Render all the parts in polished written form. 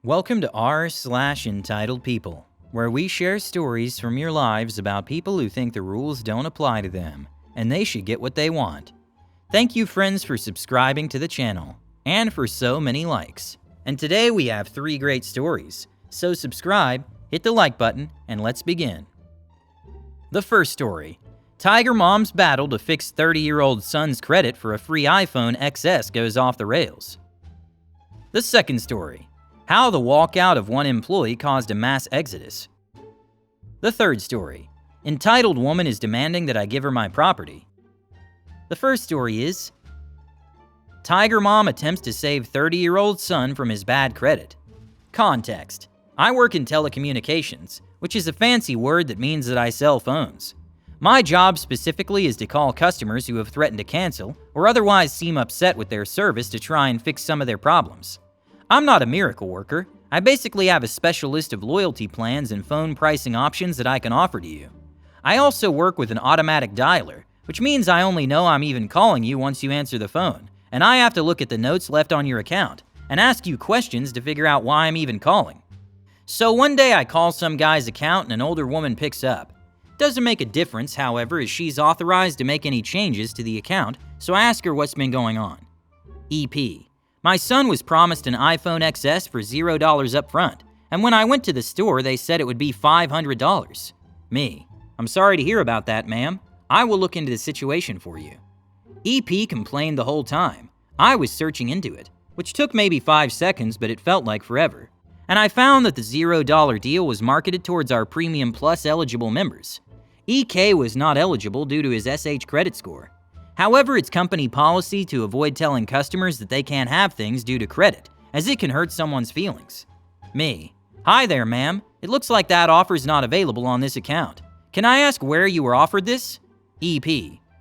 Welcome to r/entitled people, where we share stories from your lives about people who think the rules don't apply to them, and they should get what they want. Thank you, friends, for subscribing to the channel, and for so many likes. And today we have 3 great stories, so subscribe, hit the like button, and let's begin. The first story. Tiger mom's battle to fix 30-year-old son's credit for a free iPhone XS goes off the rails. The second story. How the walkout of one employee caused a mass exodus. The third story. Entitled woman is demanding that I give her my property. The first story is Tiger mom attempts to save 30-year-old son from his bad credit. Context. I work in telecommunications, which is a fancy word that means that I sell phones. My job specifically is to call customers who have threatened to cancel or otherwise seem upset with their service to try and fix some of their problems. I'm not a miracle worker. I basically have a special list of loyalty plans and phone pricing options that I can offer to you. I also work with an automatic dialer, which means I only know I'm even calling you once you answer the phone, and I have to look at the notes left on your account and ask you questions to figure out why I'm even calling. So one day I call some guy's account and an older woman picks up. Doesn't make a difference, however, as she's authorized to make any changes to the account, so I ask her what's been going on. EP. My son was promised an iPhone XS for $0 up front, and when I went to the store, they said it would be $500. Me. I'm sorry to hear about that, ma'am. I will look into the situation for you. EP complained the whole time. I was searching into it, which took maybe 5 seconds, but it felt like forever. And I found that the $0 deal was marketed towards our Premium Plus eligible members. EK was not eligible due to his SH credit score. However, it's company policy to avoid telling customers that they can't have things due to credit, as it can hurt someone's feelings. Me. Hi there, ma'am. It looks like that offer's not available on this account. Can I ask where you were offered this? EP.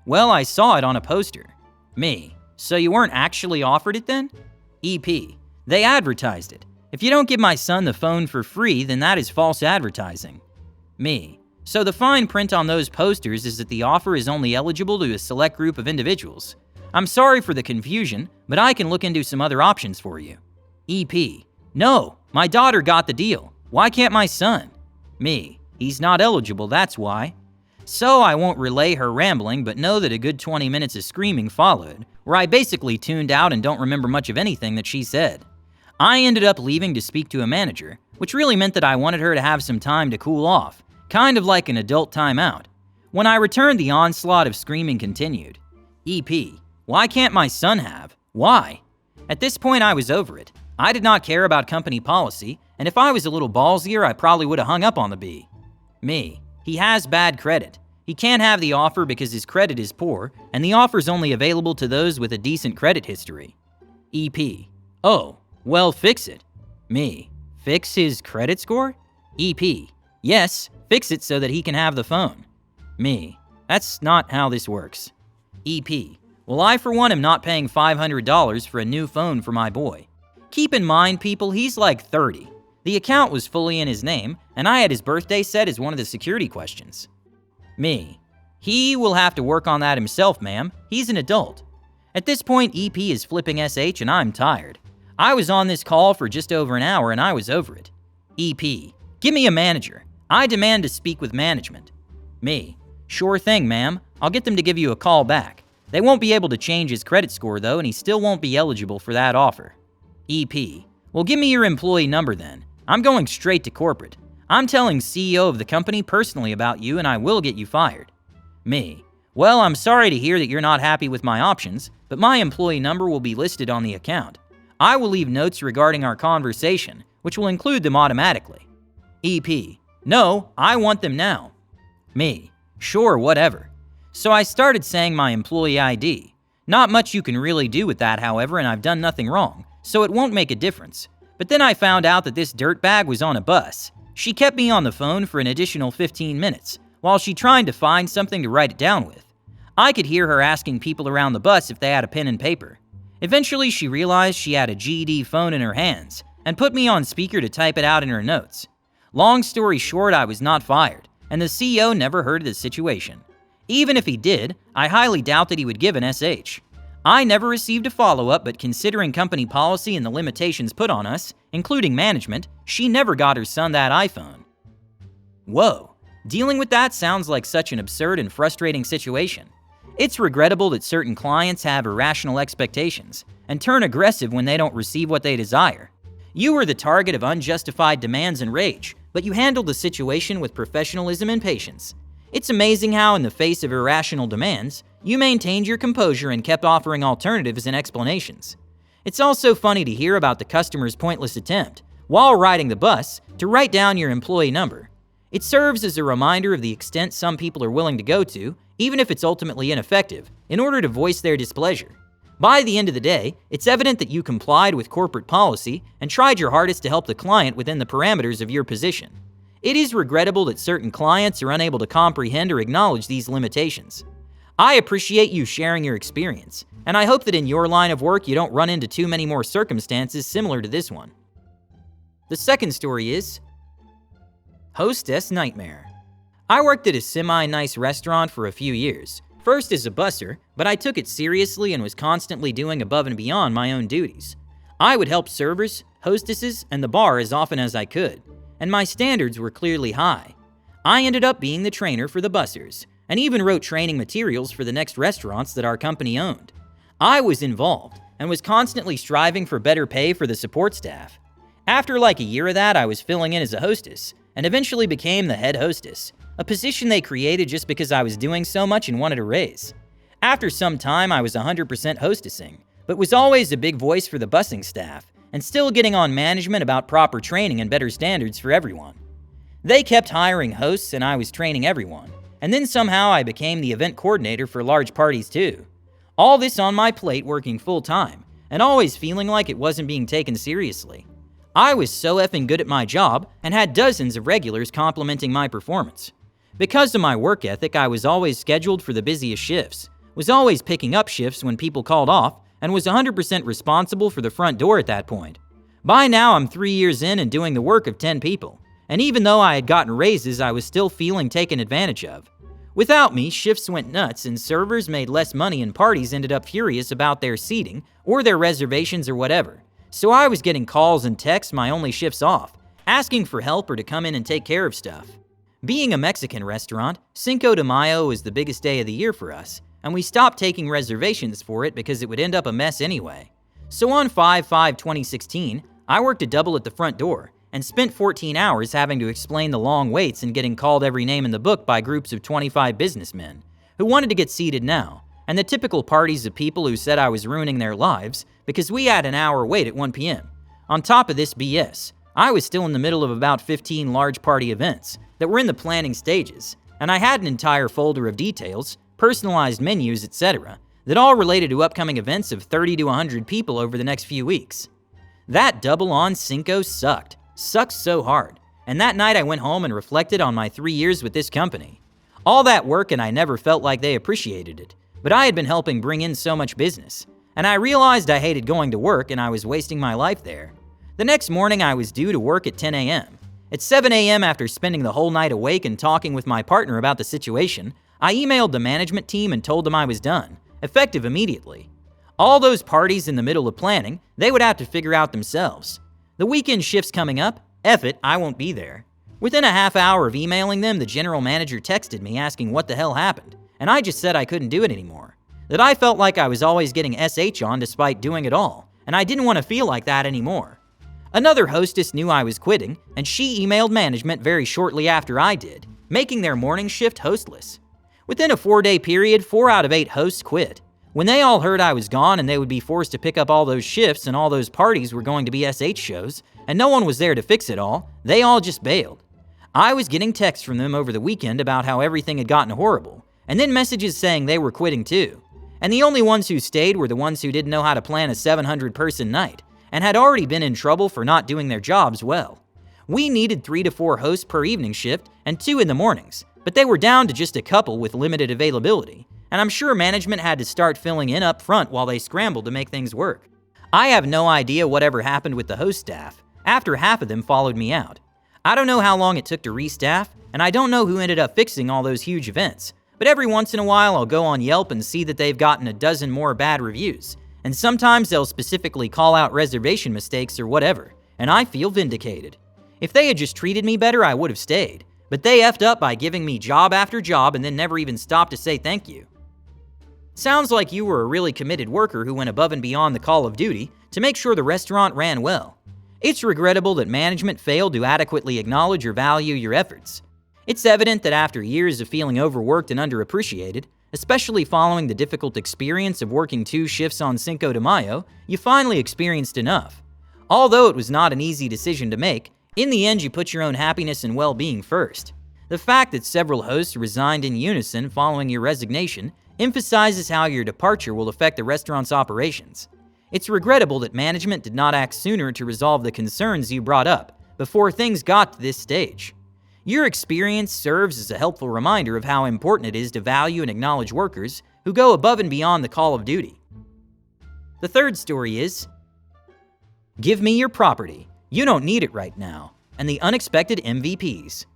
Well, I saw it on a poster. Me. So you weren't actually offered it then? EP. They advertised it. If you don't give my son the phone for free, then that is false advertising. Me. So the fine print on those posters is that the offer is only eligible to a select group of individuals. I'm sorry for the confusion, but I can look into some other options for you. EP. No, my daughter got the deal. Why can't my son? Me. He's not eligible, that's why. So I won't relay her rambling, but know that a good 20 minutes of screaming followed, where I basically tuned out and don't remember much of anything that she said. I ended up leaving to speak to a manager, which really meant that I wanted her to have some time to cool off. Kind of like an adult timeout. When I returned, the onslaught of screaming continued. EP. Why can't my son have? Why? At this point, I was over it. I did not care about company policy, and if I was a little ballsier, I probably would have hung up on the B. Me. He has bad credit. He can't have the offer because his credit is poor, and the offer's only available to those with a decent credit history. EP. Oh, well, fix it. Me. Fix his credit score? EP. Yes. Fix it so that he can have the phone. Me. That's not how this works. EP. Well, I for one am not paying $500 for a new phone for my boy. Keep in mind, people, he's like 30. The account was fully in his name, and I had his birthday set as one of the security questions. Me. He will have to work on that himself, ma'am. He's an adult. At this point, EP is flipping SH and I'm tired. I was on this call for just over an hour and I was over it. EP. Give me a manager. I demand to speak with management. Me. Sure thing, ma'am. I'll get them to give you a call back. They won't be able to change his credit score, though, and he still won't be eligible for that offer. EP. Well, give me your employee number then. I'm going straight to corporate. I'm telling CEO of the company personally about you, and I will get you fired. Me. Well, I'm sorry to hear that you're not happy with my options, but my employee number will be listed on the account. I will leave notes regarding our conversation, which will include them automatically. EP. No, I want them now. Me. Sure, whatever. So I started saying my employee ID. Not much you can really do with that, however, and I've done nothing wrong, so it won't make a difference. But then I found out that this dirtbag was on a bus. She kept me on the phone for an additional 15 minutes, while she tried to find something to write it down with. I could hear her asking people around the bus if they had a pen and paper. Eventually, she realized she had a GD phone in her hands, and put me on speaker to type it out in her notes. Long story short, I was not fired, and the CEO never heard of the situation. Even if he did, I highly doubt that he would give an SH. I never received a follow-up, but considering company policy and the limitations put on us, including management, she never got her son that iPhone. Whoa, dealing with that sounds like such an absurd and frustrating situation. It's regrettable that certain clients have irrational expectations and turn aggressive when they don't receive what they desire. You were the target of unjustified demands and rage, but you handled the situation with professionalism and patience. It's amazing how, in the face of irrational demands, you maintained your composure and kept offering alternatives and explanations. It's also funny to hear about the customer's pointless attempt, while riding the bus, to write down your employee number. It serves as a reminder of the extent some people are willing to go to, even if it's ultimately ineffective, in order to voice their displeasure. By the end of the day, it's evident that you complied with corporate policy and tried your hardest to help the client within the parameters of your position. It is regrettable that certain clients are unable to comprehend or acknowledge these limitations. I appreciate you sharing your experience, and I hope that in your line of work you don't run into too many more circumstances similar to this one. The second story is Hostess Nightmare. I worked at a semi-nice restaurant for a few years, first as a busser, but I took it seriously and was constantly doing above and beyond my own duties. I would help servers, hostesses, and the bar as often as I could, and my standards were clearly high. I ended up being the trainer for the bussers, and even wrote training materials for the next restaurants that our company owned. I was involved, and was constantly striving for better pay for the support staff. After like a year of that, I was filling in as a hostess, and eventually became the head hostess, a position they created just because I was doing so much and wanted a raise. After some time, I was 100% hostessing, but was always a big voice for the busing staff, and still getting on management about proper training and better standards for everyone. They kept hiring hosts and I was training everyone, and then somehow I became the event coordinator for large parties too. All this on my plate working full-time, and always feeling like it wasn't being taken seriously. I was so effing good at my job and had dozens of regulars complimenting my performance. Because of my work ethic, I was always scheduled for the busiest shifts, was always picking up shifts when people called off, and was 100% responsible for the front door at that point. By now, I'm 3 years in and doing the work of 10 people, and even though I had gotten raises, I was still feeling taken advantage of. Without me, shifts went nuts and servers made less money and parties ended up furious about their seating or their reservations or whatever. So I was getting calls and texts my only shifts off, asking for help or to come in and take care of stuff. Being a Mexican restaurant, Cinco de Mayo is the biggest day of the year for us, and we stopped taking reservations for it because it would end up a mess anyway. So on 5/5/2016, I worked a double at the front door and spent 14 hours having to explain the long waits and getting called every name in the book by groups of 25 businessmen who wanted to get seated now, and the typical parties of people who said I was ruining their lives because we had an hour wait at 1 p.m. On top of this BS, I was still in the middle of about 15 large party events that were in the planning stages, and I had an entire folder of details, personalized menus, etc., that all related to upcoming events of 30 to 100 people over the next few weeks. That double on Cinco sucked so hard, and that night I went home and reflected on my 3 years with this company. All that work and I never felt like they appreciated it, but I had been helping bring in so much business, and I realized I hated going to work and I was wasting my life there. The next morning I was due to work at 10 a.m. At 7 a.m. after spending the whole night awake and talking with my partner about the situation, I emailed the management team and told them I was done, effective immediately. All those parties in the middle of planning, they would have to figure out themselves. The weekend shifts coming up, F it, I won't be there. Within a half hour of emailing them, the general manager texted me asking what the hell happened, and I just said I couldn't do it anymore. That I felt like I was always getting SH on despite doing it all, and I didn't want to feel like that anymore. Another hostess knew I was quitting, and she emailed management very shortly after I did, making their morning shift hostless. Within a 4-day period, 4 out of 8 hosts quit. When they all heard I was gone and they would be forced to pick up all those shifts and all those parties were going to be SH shows, and no one was there to fix it all, they all just bailed. I was getting texts from them over the weekend about how everything had gotten horrible, and then messages saying they were quitting too. And the only ones who stayed were the ones who didn't know how to plan a 700-person night, and had already been in trouble for not doing their jobs well. We needed 3 to 4 hosts per evening shift and 2 in the mornings, but they were down to just a couple with limited availability, and I'm sure management had to start filling in up front while they scrambled to make things work. I have no idea whatever happened with the host staff, after half of them followed me out. I don't know how long it took to restaff, and I don't know who ended up fixing all those huge events, But every once in a while I'll go on Yelp and see that they've gotten a dozen more bad reviews, and sometimes they'll specifically call out reservation mistakes or whatever, and I feel vindicated. If they had just treated me better, I would have stayed, but they effed up by giving me job after job and then never even stopped to say thank you. Sounds like you were a really committed worker who went above and beyond the call of duty to make sure the restaurant ran well. It's regrettable that management failed to adequately acknowledge or value your efforts. It's evident that after years of feeling overworked and underappreciated, especially following the difficult experience of working 2 shifts on Cinco de Mayo, you finally experienced enough. Although it was not an easy decision to make, in the end you put your own happiness and well-being first. The fact that several hosts resigned in unison following your resignation emphasizes how your departure will affect the restaurant's operations. It's regrettable that management did not act sooner to resolve the concerns you brought up before things got to this stage. Your experience serves as a helpful reminder of how important it is to value and acknowledge workers who go above and beyond the call of duty. The third story is, give me your property. You don't need it right now. And the unexpected MVPs.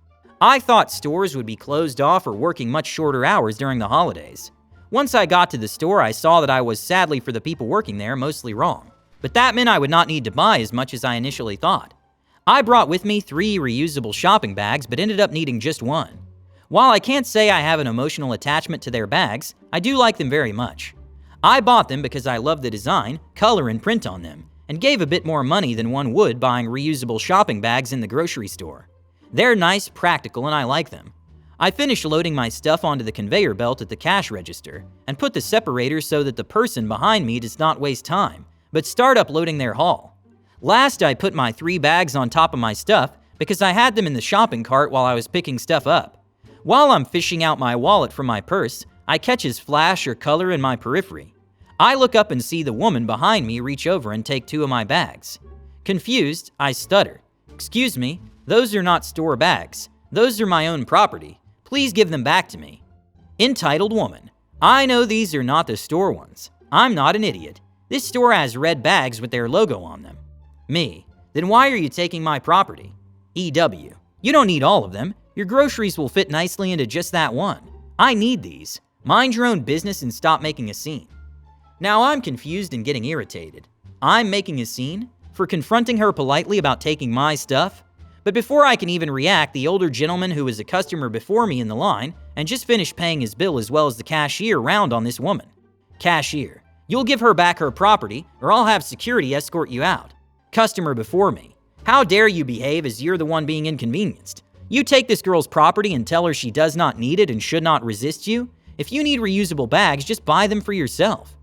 I thought stores would be closed off or working much shorter hours during the holidays. Once I got to the store, I saw that I was, sadly for the people working there, mostly wrong. But that meant I would not need to buy as much as I initially thought. I brought with me 3 reusable shopping bags, but ended up needing just 1. While I can't say I have an emotional attachment to their bags, I do like them very much. I bought them because I love the design, color, and print on them, and gave a bit more money than one would buying reusable shopping bags in the grocery store. They're nice, practical, and I like them. I finished loading my stuff onto the conveyor belt at the cash register, and put the separator so that the person behind me does not waste time, but start uploading their haul. Last, I put my 3 bags on top of my stuff because I had them in the shopping cart while I was picking stuff up. While I'm fishing out my wallet from my purse, I catch his flash or color in my periphery. I look up and see the woman behind me reach over and take 2 of my bags. Confused, I stutter. "Excuse me, those are not store bags. Those are my own property. Please give them back to me." Entitled woman, I know these are not the store ones. I'm not an idiot. This store has red bags with their logo on them. Me, then why are you taking my property? EW, you don't need all of them. Your groceries will fit nicely into just that one. I need these. Mind your own business and stop making a scene. Now I'm confused and getting irritated. I'm making a scene for confronting her politely about taking my stuff? But before I can even react, the older gentleman who was a customer before me in the line and just finished paying his bill as well as the cashier round on this woman. Cashier, you'll give her back her property or I'll have security escort you out. Customer before me, how dare you behave as you're the one being inconvenienced? You take this girl's property and tell her she does not need it and should not resist you? If you need reusable bags, just buy them for yourself.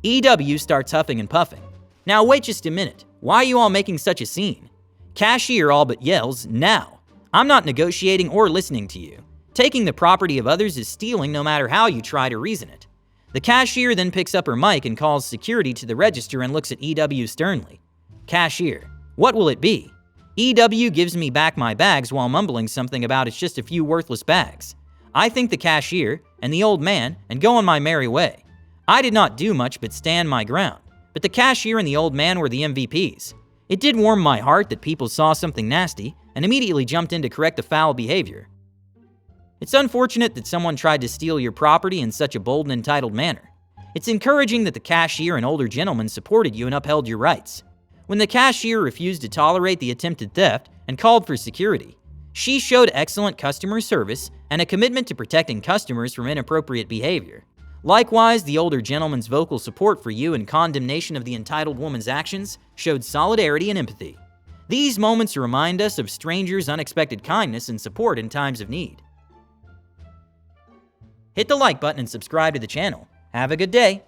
EW starts huffing and puffing. Now wait just a minute, why are you all making such a scene? Cashier all but yells, "Now!" I'm not negotiating or listening to you. Taking the property of others is stealing no matter how you try to reason it. The cashier then picks up her mic and calls security to the register and looks at EW sternly. Cashier, what will it be? EW gives me back my bags while mumbling something about it's just a few worthless bags. I thank the cashier and the old man and go on my merry way. I did not do much but stand my ground, but the cashier and the old man were the MVPs. It did warm my heart that people saw something nasty and immediately jumped in to correct the foul behavior. It's unfortunate that someone tried to steal your property in such a bold and entitled manner. It's encouraging that the cashier and older gentleman supported you and upheld your rights. When the cashier refused to tolerate the attempted theft and called for security, she showed excellent customer service and a commitment to protecting customers from inappropriate behavior. Likewise, the older gentleman's vocal support for you and condemnation of the entitled woman's actions showed solidarity and empathy. These moments remind us of strangers' unexpected kindness and support in times of need. Hit the like button and subscribe to the channel. Have a good day.